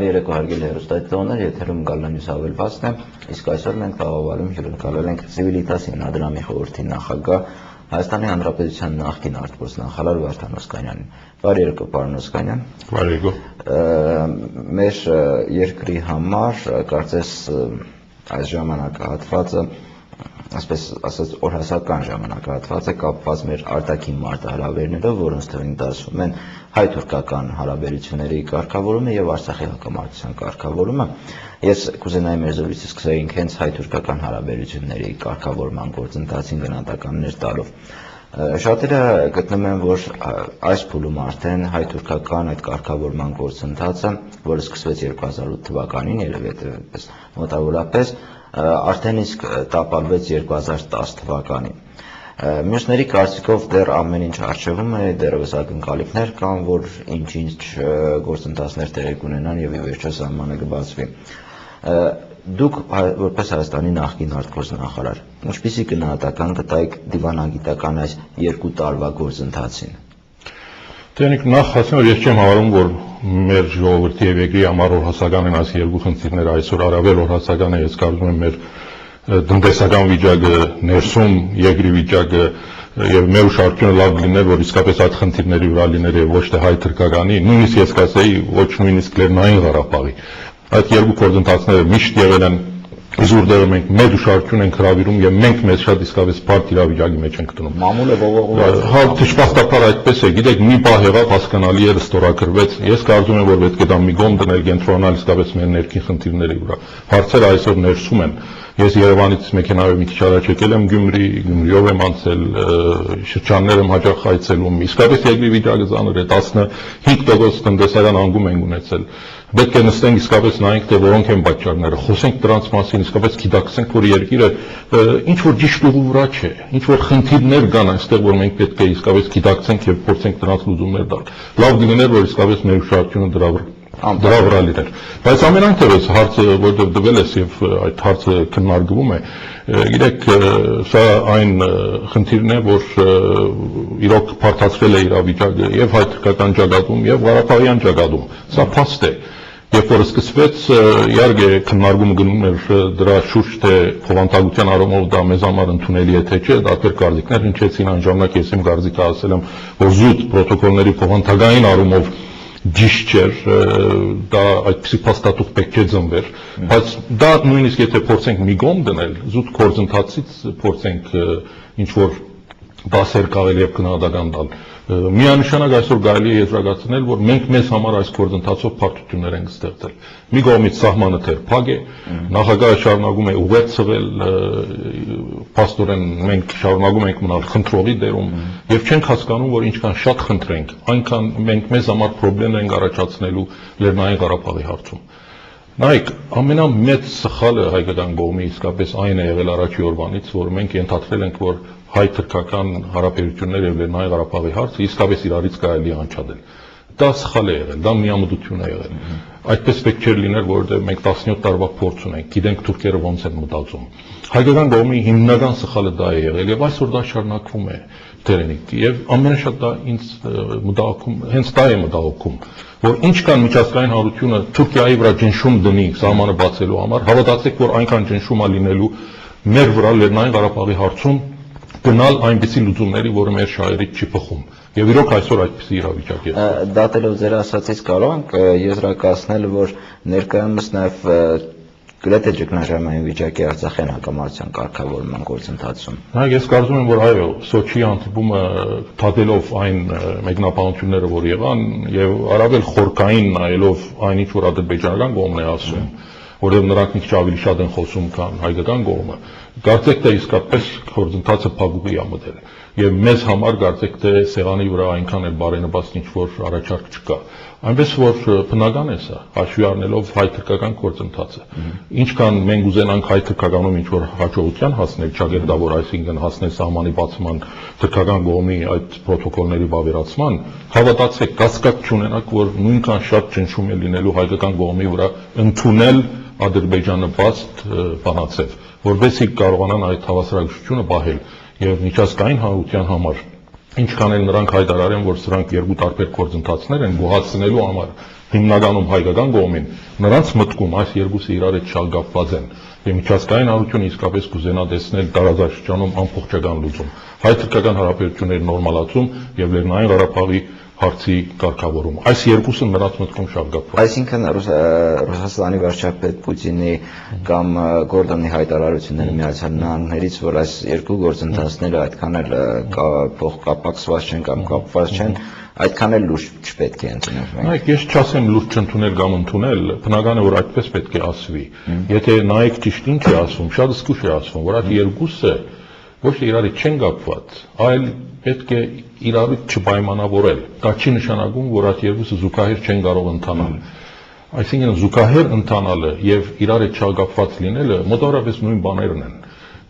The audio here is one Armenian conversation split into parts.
Բարի երեկո հարգելի հեռուստադիտողներ, եթերում Գալանյուս հավելվածն է, իսկ այսօր մենք տաղավարում հյուրընկալել ենք Civitas հիմնադրամի խորհրդի նախագահ, Հայաստանի Հանրապետության նախկին արտգործնախարար Վարդան Օսկանյանին։ Բարի երեկո, պարոն Օսկանյան։ Բարի երեկո։ Մեր երկրի համար կարծես այս ժամանակահատվածը, ասպես ասած, օրհասական ժամանակահատված է կապված մեր արտաքին մարտահրավերներով, որոնց թվին դասվում են հայ-թուրքական հարաբերությունների կարգավորումը եւ Արցախի հակամարտության կարգավորումը։ Ես կուզենայի մեր զրույցը սկսեինք հենց հայ-թուրքական հարաբերությունների կարգավորման գործընթացին գնահատականներ տալով։ Շատերը գտնում են, որ այս փուլում արդեն հայ-թուրքական այդ կարգավորման գործընթացը, որը սկսվեց 2008 թվականին, երևի այդպես մոտավորապես, արդեն իսկ տապալվեց 2010 թվականին։ Մյուսների կարծիքով դեռ ամեն ինչ արժևում է, դեռևս ակնկալիքներ կան, որ ինչ-ինչ գործընթացներ տեղի կունենան եւ ի վերջո սահմանը կբացվի։ Դուք որպես Հայաստանի նախկին արտգործնախարար, ինչպիսի գնահատական կտայիք դիվանագիտական այս 2 տարվա գործընթացին։ Տենիկ նախ ասեմ, որ ես չեմ հավատում, որ մեր ժողովրդի եւ երկրի համար օրհասական են այս երկու խնդիրները, այսօր առավել օրհասական է, ես կարծում եմ մեր տնտեսական վիճակը, ներսում երկրի վիճակը եւ մեր ուշադրությունը լավ լիներ, որ իսկապես այդ խնդիրների վրա լիներ եւ ոչ թե հայ-թուրքականի, նույնիսկ ես կասեի ոչ նույնիսկ Լեռնային Ղարաբաղի։ Այդ երկու գործընթացները միշտ եղել են զուրդերը մենք մեր ուշադրություն ենք հրավիրում եւ մենք մեզ շատ իսկապես բարդ իրավիճակի մեջ ենք դնում։ Մամուլը ողողում է։ Հա, դժբախտաբար այդպես է, գիտեք, մի բան եղավ, հասկանալի է, ստորագրվեց։ Ես կարծում եմ, որ պետք է դա մի կողմ դնել, կենտրոնալ իսկապես մեր ներքին խնդիրների վրա։ Հարցերը այսօր ներսում են։ Ես Երևանից մեքենայով մի քիչ առաջ եկել եմ Գյումրի, Գյումրիով եմ անցել, շրջաններ եմ հաճախ այցելում։ Իսկապես երկրի վիճակը ծանր է, 15% տնտեսական անկում են ունեցել։ Պետք է նստենք իսկապես նայենք, թե որոնք են պատճառները, խոսենք դրանց մասին, իսկապես գիտակցենք, որ երկիրը ինչ որ ճիշտ ուղու վրա չէ, ինչ որ խնդիրներ կան այստեղ, որ մենք պետք է իսկապես գիտակցենք եւ փորձենք դրանց լուծումներ տալ։ Լավ կլիներ, որ իսկապես մեր ուշադրությունը դրա վրա լիներ։ Բայց ամենայնտեղս հարցը, որտեղ դվել ես եւ այդ հարցը քննարկվում է, գիտեք, սա այն խնդիրն է, որ իրոք բարդացրել է իրավիճակը եւ հայ-թուրքական ճակատում եւ Ղարաբաղյան ճակատում։ Սա փաստ է։ Երբ որ սկսվեց, իհարկե քննարկումը գնում էր դրա շուրջ, թե խոհանտագության առումով դա մեզ համար ընդունելի է թե չէ, տարբեր կարծիքներ հնչեցին, այն ժամանակ ես իմ կարծիքը ասել եմ, որ զուտ պրոտոկոլների խոհանտագային առումով ճիշտ չէր, դա այդպիսի փաստաթուղթ պետք է ծնվեր, բայց դա նույնիսկ եթե փորձենք մի կողմ դնել, զուտ գործընթացից փորձենք ինչ որ դասեր քաղել եւ գնահատական տալ։ Միանշանակ այսօր կարելի է եզրակացնել, որ մենք մեզ համար այս գործընթացով բարդություններ ենք ստեղծել։ Մի կողմից սահմանը թեր փակ է, նախագահը շարունակում է ուղերձ ցղել, փաստորեն մենք շարունակում ենք մնալ խնդրողի դերում եւ չենք հասկանում, որ ինչքան շատ խնդրենք, այնքան մենք մեզ համար խնդիրներ ենք առաջացնելու Լեռնային Ղարաբաղի հարցում։ Նայեք, ամենամեծ սխալը հայկական կողմի իսկապես այն է եղել առաջի օրվանից, որ մենք ենթադրել ենք, որ հայ-թուրքական հարաբերությունները եւ Լեռնային Ղարաբաղի հարցը իսկապես իրարից կարելի է անջատել։ Դա սխալ է եղել, դա միամտություն է եղել։ Այդպես պետք չէր լիներ, որովհետեւ մենք 17 տարվա փորձ ունենք, գիտենք թուրքերը ոնց են մտածում։ Հայկական կողմի հիմնական սխալը դա է եղել եւ այսօր դա շարունակվում է դերենիկ եւ ամենաշատ դա ինձ մտահոգում, հենց դա է մտահոգում, որ ինչքան միջազգային հանրությունը Թուրքիայի վրա ճնշում դնի սահմանը բացելու համար, հավատացեք, որ այնքան ճնշում է լինելու մեր վրա Լեռնային Ղարաբաղի հարցում գնալ այնպիսի լուծումների, որը մեր շահերից չի փոխում։ Եվ իրոք այսօր այդպիսի իրավիճակ է։ Դատելով ձեր ասածից կարող ենք եզրակացնել, որ ներկայումս նաև գրեթե ճգնաժամային վիճակի Արցախյան հակամարտության կարգավորման գործընթացում։ Նայեք, ես կարծում եմ, որ այո, Սոչիի հանդիպումը թադելով այն մեկնաբանությունները, որ եղան, եւ առավել խորքային նայելով այն ինչ որ ադրբեջանական կողմն է ասում, որովհետև նրանք մի քիչ ավելի շատ են խոսում, քան հայկական կողմը, կարծեք թե իսկապես գործընթացը փակուղի է մտել եւ մեզ համար կարծեք թե սեղանի վրա այնքան էլ բարենպաստ ինչ որ առաջարկ չկա, այնպես որ բնական է սա, հաշվի առնելով հայ-թուրքական գործընթացը, ինչքան մենք ուզենանք հայ-թուրքականում ինչ որ հաջողության հասնել, ճակերտավոր, այսինքն հասնել սահմանի բացման, թուրքական կողմի այդ պրոտոկոլների վավերացման, հավատացեք, կասկած չունենաք, որ նույնքան շատ ճնշում է լինելու հայկական կողմի վրա ընդունել Ադրբեջանը բաստ բանացև, որովհետեւ կարողանան այդ հավասարակշռությունը պահել եւ միջազգային հանրության համար ինչքան էլ նրանք հայտարարեն, որ սրանք երկու տարբեր գործընթացներ են գոհացնելու համար հիմնականում հայկական կողմին, նրանց մտքում այս երկուսը իրար հետ շալգապված են։ Եվ միջազգային հանրությունը իսկապես կուզենա տեսնել տարածաշրջանում ամբողջական լուծում, հայ-թուրքական հարաբերությունների նորմալացում եւ Լեռնային Ղարաբաղի հարցի կարգավորում։ Այս երկուսը նրանց մտքում շալգապված։ Այսինքն Ռուսաստանի վարչապետ Պուտինի կամ Գորդոնի հայտարարությունները Միացյալ Նահանգներից, որ այս երկու գործընթացները այդքան էլ փոխկապակցված չեն կամ կապված չեն, այդքան էլ լուրջ չպետք է ընդունենք մենք։ Նայեք, ես չասեմ լուրջ չընդունել կամ ընդունել, բնական է որ այդպես պետք է ասվի։ Եթե նայեք ճիշտ ինչ է ասվում, շատ զգուշ է ասվում, որ այդ երկուսը ոչ թե իրար հետ չեն կապված, այլ պետք է իրար հետ չպայմանավորել։ Դա չի նշանակում, որ այդ երկուսը զուգահեռ չեն կարող ընթանալ։ Այսինքն զուգահեռ ընթանալը եւ իրար հետ չկապված լինելը մոտավորապես նույն բաներն են։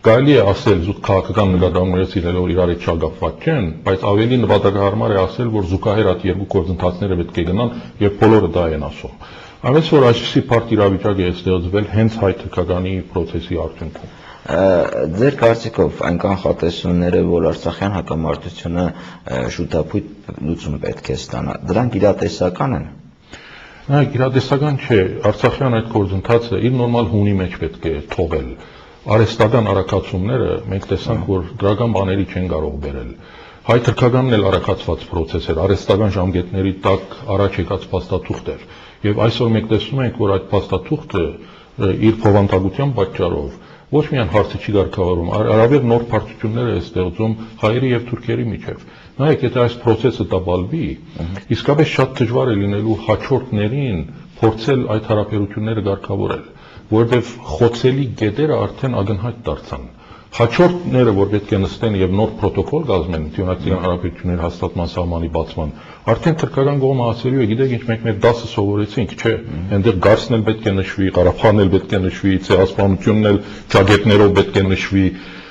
Կարելի է ասել զուտ քաղաքական նկատառումներից իրելով իրար հետ չկապված չեն, բայց ավելի նպատակահարմար է ասել, որ զուգահեռ այդ երկու գործընթացները պետք է գնան եւ բոլորը դա են ասում։ Այնպես որ այսպիսի բարդ իրավիճակ է ստեղծվել հենց հայ-թուրքականի process-ի արդյունքում։ Ձեր կարծիքով այն կանխատեսումները, որ Արցախյան հակամարտությունը շուտապույտ լուծում պետք է ստանա, դրանք իրատեսական են։ Նայեք, իրատեսական չէ, Արցախյան այդ գործընթացը իր նորմալ հունի մեջ պետք է թողել։ Արհեստական առաքացումները մենք տեսանք, որ դրական բաների չեն կարող բերել։ Հայ-թուրքականն էլ առաքացված process էր, արհեստական ժամկետների տակ առաջ եկած փաստաթուղթ էր։ Եվ այսօր մենք տեսնում ենք, որ այդ փաստաթուղթը իր փոխանցության պատճառով ոչ միայն հարցը չի կարգավորում, առավել նոր բարդություններ է ստեղծում հայերի եւ թուրքերի միջեւ։ Նայեք, եթե այս process-ը տապալվի, իսկապես շատ դժվար է լինելու հաջորդներին փորձել այդ հարաբերությունները կարգավորել, որովհետեւ խոցելի կետերը արդեն ակնհայտ դարձան։ Հաջորդները, որ պետք է նստեն եւ նոր պրոտոկոլ կազմեն դիվանագիտական հարաբերությունների հաստատման սահմանի բացման, արդեն թուրքական կողմը ասելու է, գիտեք ինչ, մենք մեր դասը սովորեցինք, չէ, այնտեղ Գարսն էլ պետք է նշվի, Ղարաբաղն էլ պետք է նշվի, ցեղասպանությունն էլ ճակետներով պետք է նշվի,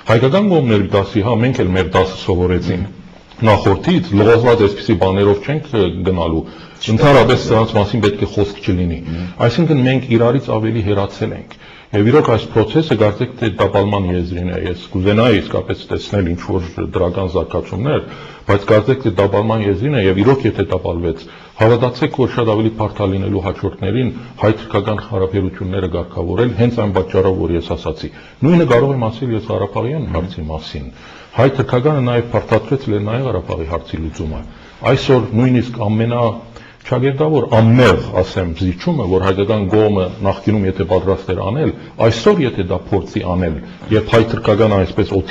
հայկական կողմն էլ դասի, հա, մենք էլ մեր դասը սովորեցինք։ Նախորդից լողացված այսպիսի բաներով չենք գնալու, ընդհանրապես սրանց մասին պետք է խոսք չլինի։ Այսինքն մենք իրարից ավելի հեռացել ենք։ Եվ իրոք այս process-ը կարծեք թե տապալման եզրին է, ես կուզենայի իսկապես տեսնել ինչ-որ դրական զարգացումներ, բայց կարծեք թե տապալման եզրին է եւ իրոք եթե տապալվեց, հավատացեք, որ շատ ավելի բարդ է լինելու հաջորդներին հայ-թուրքական հարաբերությունները կարգավորել հենց այն պատճառով, որ ես ասացի։ Նույնը կարող եմ ասել ես Ղարաբաղյան հարցի մասին։ Հայ-թուրքականը նաեւ բարդացրեց Լեռնային Ղարաբաղի հարցի լուծումը։ Այսօր նույնիսկ չագերտավոր ամմեղ, ասեմ, զիջումը, որ հայկական կողմը նախկինում եթե պատրաստ էր անել, այսօր եթե դա փորձի անել, եւ հայ-թուրքականը այսպես